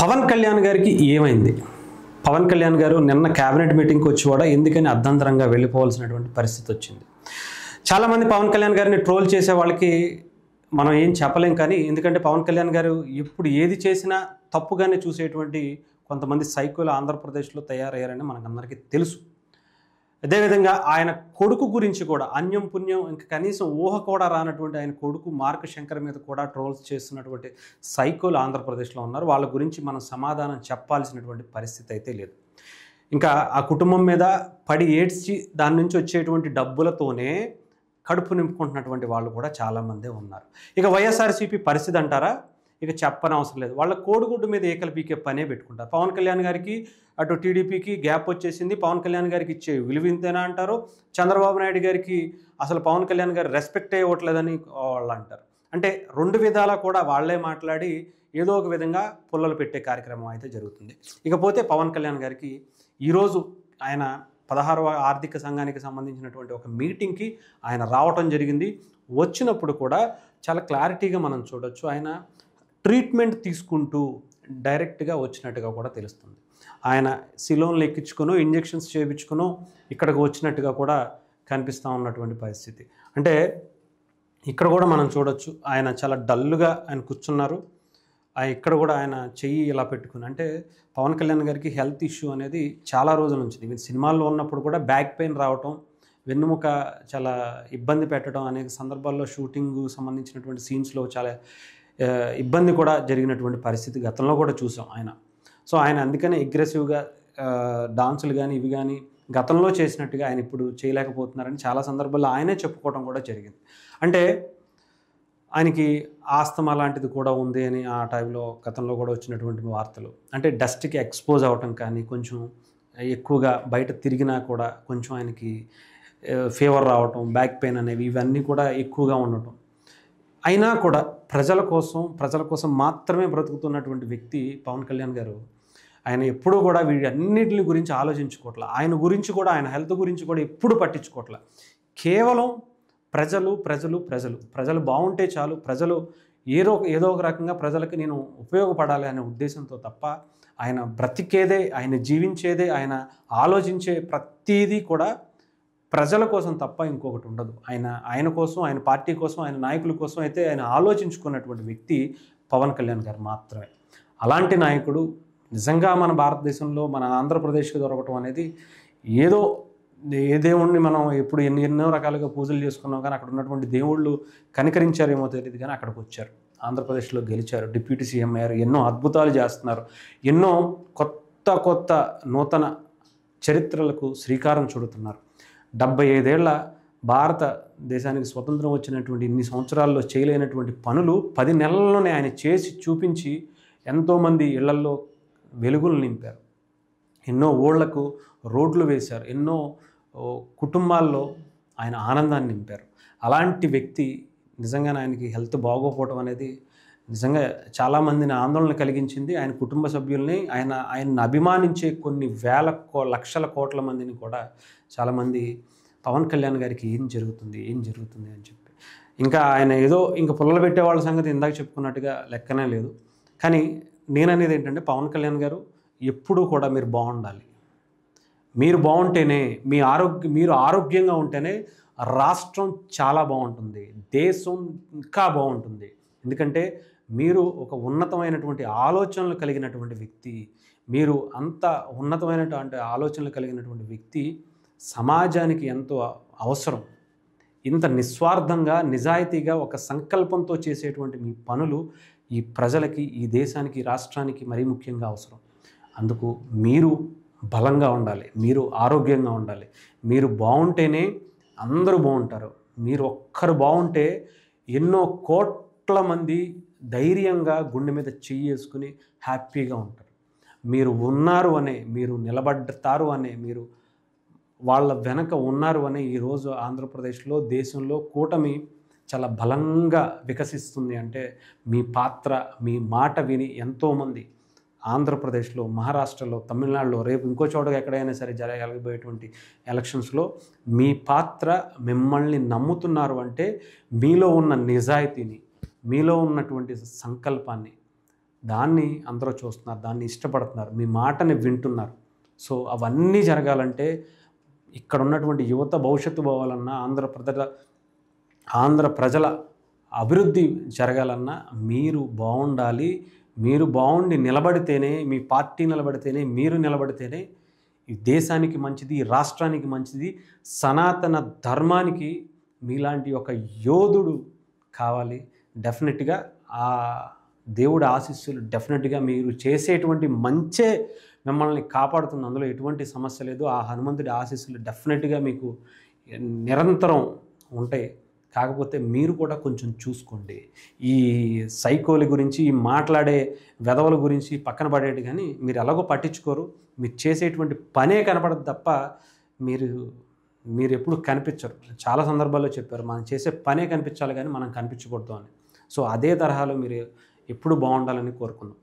పవన్ కళ్యాణ్ గారికి ఏమైంది? పవన్ కళ్యాణ్ గారు నిన్న క్యాబినెట్ మీటింగ్కి వచ్చి కూడా ఎందుకని అర్ధంతరంగా వెళ్ళిపోవాల్సినటువంటి పరిస్థితి వచ్చింది. చాలామంది పవన్ కళ్యాణ్ గారిని ట్రోల్ చేసే వాళ్ళకి మనం ఏం చెప్పలేం, కానీ ఎందుకంటే పవన్ కళ్యాణ్ గారు ఎప్పుడు ఏది చేసినా తప్పుగానే చూసేటువంటి కొంతమంది సైకోలు ఆంధ్రప్రదేశ్లో తయారయ్యారని మనకందరికీ తెలుసు. అదేవిధంగా ఆయన కొడుకు గురించి కూడా అన్యం పుణ్యం ఇంకా కనీసం ఊహ కూడా రానటువంటి ఆయన కొడుకు మార్క్ శంకర్ మీద కూడా ట్రోల్స్ చేస్తున్నటువంటి సైకోలు ఆంధ్రప్రదేశ్లో ఉన్నారు. వాళ్ళ గురించి మనం సమాధానం చెప్పాల్సినటువంటి పరిస్థితి అయితే లేదు. ఇంకా ఆ కుటుంబం మీద పడి ఏడ్చి దాని నుంచి వచ్చేటువంటి డబ్బులతోనే కడుపు నింపుకుంటున్నటువంటి వాళ్ళు కూడా చాలామందే ఉన్నారు. ఇక వైఎస్ఆర్సీపీ పరిస్థితి అంటారా, ఇక చెప్పనవసరం లేదు. వాళ్ళ కోడిగుడ్డు మీద ఏకలు పీకే పనే పెట్టుకుంటారు. పవన్ కళ్యాణ్ గారికి అటు టీడీపీకి గ్యాప్ వచ్చేసింది. పవన్ కళ్యాణ్ గారికి ఇచ్చే విలువ ఇంతేనా అంటారు. చంద్రబాబు నాయుడు గారికి అసలు పవన్ కళ్యాణ్ గారు రెస్పెక్ట్ ఇవ్వట్లేదని వాళ్ళు అంటారు. అంటే రెండు విధాలా కూడా వాళ్ళే మాట్లాడి ఏదో ఒక విధంగా పుల్లలు పెట్టే కార్యక్రమం అయితే జరుగుతుంది. ఇకపోతే పవన్ కళ్యాణ్ గారికి ఈరోజు ఆయన 16వ ఆర్థిక సంఘానికి సంబంధించినటువంటి ఒక మీటింగ్కి ఆయన రావటం జరిగింది. వచ్చినప్పుడు కూడా చాలా క్లారిటీగా మనం చూడొచ్చు. ఆయన ట్రీట్మెంట్ తీసుకుంటూ డైరెక్ట్గా వచ్చినట్టుగా కూడా తెలుస్తుంది. ఆయన సిలోన్లు ఎక్కించుకునో ఇంజెక్షన్స్ చేయించుకునో ఇక్కడికి వచ్చినట్టుగా కూడా కనిపిస్తూ ఉన్నటువంటి పరిస్థితి. అంటే ఇక్కడ కూడా మనం చూడొచ్చు, ఆయన చాలా డల్లుగా ఆయన కూర్చున్నారు. ఇక్కడ కూడా ఆయన చెయ్యి ఇలా పెట్టుకుని, అంటే పవన్ కళ్యాణ్ గారికి హెల్త్ ఇష్యూ అనేది చాలా రోజుల నుంచి, ఈవెన్ సినిమాల్లో ఉన్నప్పుడు కూడా బ్యాక్ పెయిన్ రావటం, వెన్నుముక చాలా ఇబ్బంది పెట్టడం అనేక సందర్భాల్లో షూటింగ్ సంబంధించినటువంటి సీన్స్లో చాలా ఇబ్బంది కూడా జరిగినటువంటి పరిస్థితి గతంలో కూడా చూసాం ఆయన. సో ఆయన అందుకనే అగ్రెసివ్గా డాన్సులు కానీ ఇవి కానీ గతంలో చేసినట్టుగా ఆయన ఇప్పుడు చేయలేకపోతున్నారని చాలా సందర్భాల్లో ఆయనే చెప్పుకోవడం కూడా జరిగింది. అంటే ఆయనకి ఆస్తమా లాంటిది కూడా ఉంది అని ఆ టైంలో గతంలో కూడా వచ్చినటువంటి వార్తలు. అంటే డస్ట్కి ఎక్స్పోజ్ అవ్వటం కానీ, కొంచెం ఎక్కువగా బయట తిరిగినా కూడా కొంచెం ఆయనకి ఫీవర్ రావటం, బ్యాక్ పెయిన్ అనేవి ఇవన్నీ కూడా ఎక్కువగా ఉండటం. అయినా కూడా ప్రజల కోసం మాత్రమే బ్రతుకుతున్నటువంటి వ్యక్తి పవన్ కళ్యాణ్ గారు. ఆయన ఎప్పుడూ కూడా వీటన్నిటి గురించి ఆలోచించుకోవట్లే. ఆయన గురించి కూడా, ఆయన హెల్త్ గురించి కూడా ఎప్పుడు పట్టించుకోవట్లే. కేవలం ప్రజలు బాగుంటే చాలు, ప్రజలు ఏదో ఒక రకంగా ప్రజలకి నేను ఉపయోగపడాలి అనే ఉద్దేశంతో తప్ప ఆయన బ్రతికేదే, ఆయన జీవించేదే, ఆయన ఆలోచించే ప్రతీదీ కూడా ప్రజల కోసం తప్ప ఇంకొకటి ఉండదు. ఆయన కోసం, ఆయన పార్టీ కోసం, ఆయన నాయకుల కోసం అయితే ఆయన ఆలోచించుకున్నటువంటి వ్యక్తి పవన్ కళ్యాణ్ గారు మాత్రమే. అలాంటి నాయకుడు నిజంగా మన భారతదేశంలో, మన ఆంధ్రప్రదేశ్కి దొరకటం అనేది ఏ దేవుణ్ణి మనం ఎప్పుడు ఎన్నో రకాలుగా పూజలు చేసుకున్నాం, కానీ అక్కడ ఉన్నటువంటి దేవుళ్ళు కనికరించారేమో తెలియదు, కానీ అక్కడికి వచ్చారు, ఆంధ్రప్రదేశ్లో గెలిచారు, డిప్యూటీ సీఎం అయ్యారు, ఎన్నో అద్భుతాలు చేస్తున్నారు, ఎన్నో కొత్త నూతన చరిత్రలకు శ్రీకారం చుడుతున్నారు. 75 ఏళ్ల భారతదేశానికి స్వతంత్రం వచ్చినటువంటి ఇన్ని సంవత్సరాల్లో చేయలేనటువంటి పనులు 10 నెలల్లోనే ఆయన చేసి చూపించి ఎంతోమంది ఇళ్లల్లో వెలుగులు నింపారు, ఎన్నో ఊళ్లకు రోడ్లు వేశారు, ఎన్నో కుటుంబాల్లో ఆయన ఆనందాన్ని నింపారు. అలాంటి వ్యక్తి నిజంగానే ఆయనకి హెల్త్ బాగోకపోవడం అనేది నిజంగా చాలామందిని ఆందోళన కలిగించింది. ఆయన కుటుంబ సభ్యుల్ని, ఆయన్ని అభిమానించే కొన్ని లక్షల కోట్ల మందిని కూడా చాలామంది పవన్ కళ్యాణ్ గారికి ఏం జరుగుతుంది అని చెప్పి ఇంకా ఆయన ఇంకా పుల్లలు పెట్టే వాళ్ళ సంగతి ఇందాక చెప్పుకున్నట్టుగా లెక్కనే లేదు. కానీ నేననేది ఏంటంటే, పవన్ కళ్యాణ్ గారు ఎప్పుడూ కూడా మీరు బాగుండాలి. మీరు బాగుంటేనే మీరు ఆరోగ్యంగా ఉంటేనే రాష్ట్రం చాలా బాగుంటుంది, దేశం ఇంకా బాగుంటుంది. ఎందుకంటే మీరు ఒక ఉన్నతమైనటువంటి ఆలోచనలు కలిగినటువంటి వ్యక్తి. మీరు అంత ఉన్నతమైనటువంటి ఆలోచనలు కలిగినటువంటి వ్యక్తి సమాజానికి ఎంతో అవసరం. ఇంత నిస్వార్థంగా, నిజాయితీగా, ఒక సంకల్పంతో చేసేటువంటి మీ పనులు ఈ ప్రజలకి, ఈ దేశానికి, రాష్ట్రానికి మరీ ముఖ్యంగా అవసరం. అందుకు మీరు బలంగా ఉండాలి, మీరు ఆరోగ్యంగా ఉండాలి. మీరు బాగుంటేనే అందరూ బాగుంటారు. మీరు ఒక్కరు బాగుంటే ఎన్నో కోట్ల మంది ధైర్యంగా గుండె మీద చెయ్యేసుకుని హ్యాపీగా ఉంటారు. మీరు ఉన్నారు అనే, మీరు నిలబడతారు అనే, మీరు వాళ్ళ వెనక ఉన్నారు అనే ఈరోజు ఆంధ్రప్రదేశ్లో, దేశంలో కూటమి చాలా బలంగా వికసిస్తుంది. అంటే మీ పాత్ర, మీ మాట విని ఎంతోమంది ఆంధ్రప్రదేశ్లో, మహారాష్ట్రలో, తమిళనాడులో, రేపు ఇంకో చోటగా ఎక్కడైనా సరే జరగబోయేటువంటి ఎలక్షన్స్లో మీ పాత్ర, మిమ్మల్ని నమ్ముతున్నారు అంటే మీలో ఉన్న నిజాయితీని, మీలో ఉన్నటువంటి సంకల్పాన్ని దాన్ని అందరూ చూస్తున్నారు, దాన్ని ఇష్టపడుతున్నారు, మీ మాటని వింటున్నారు. సో అవన్నీ జరగాలంటే ఇక్కడ ఉన్నటువంటి యువత భవిష్యత్తు పోవాలన్నా, ఆంధ్ర ప్రజల అభివృద్ధి జరగాలన్నా మీరు బాగుండాలి. మీరు బాగుండి నిలబడితేనే, మీ పార్టీ నిలబడితేనే, మీరు నిలబడితేనే ఈ దేశానికి మంచిది, ఈ రాష్ట్రానికి మంచిది, సనాతన ధర్మానికి మీలాంటి ఒక యోధుడు కావాలి. డెఫినెట్గా ఆ దేవుడి ఆశీస్సులు డెఫినెట్గా మీరు చేసేటువంటి మంచే మిమ్మల్ని కాపాడుతుంది, అందులో ఎటువంటి సమస్య లేదు. ఆ హనుమంతుడి ఆశీస్సులు డెఫినెట్గా మీకు నిరంతరం ఉంటాయి. కాకపోతే మీరు కూడా కొంచెం చూసుకోండి. ఈ సైకోల గురించి, ఈ మాట్లాడే వెధవల గురించి పక్కన పడేది, కానీ మీరు ఎలాగో పట్టించుకోరు. మీరు చేసేటువంటి పనే కనపడదు తప్ప మీరు ఎప్పుడు కనిపించరు. చాలా సందర్భాల్లో చెప్పారు, మనం చేసే పనే కనిపించాలి కానీ మనం కనిపించకూడదు అని. సో అదే తరహాలో మీరు ఎప్పుడు బాగుండాలని కోరుకున్నాం.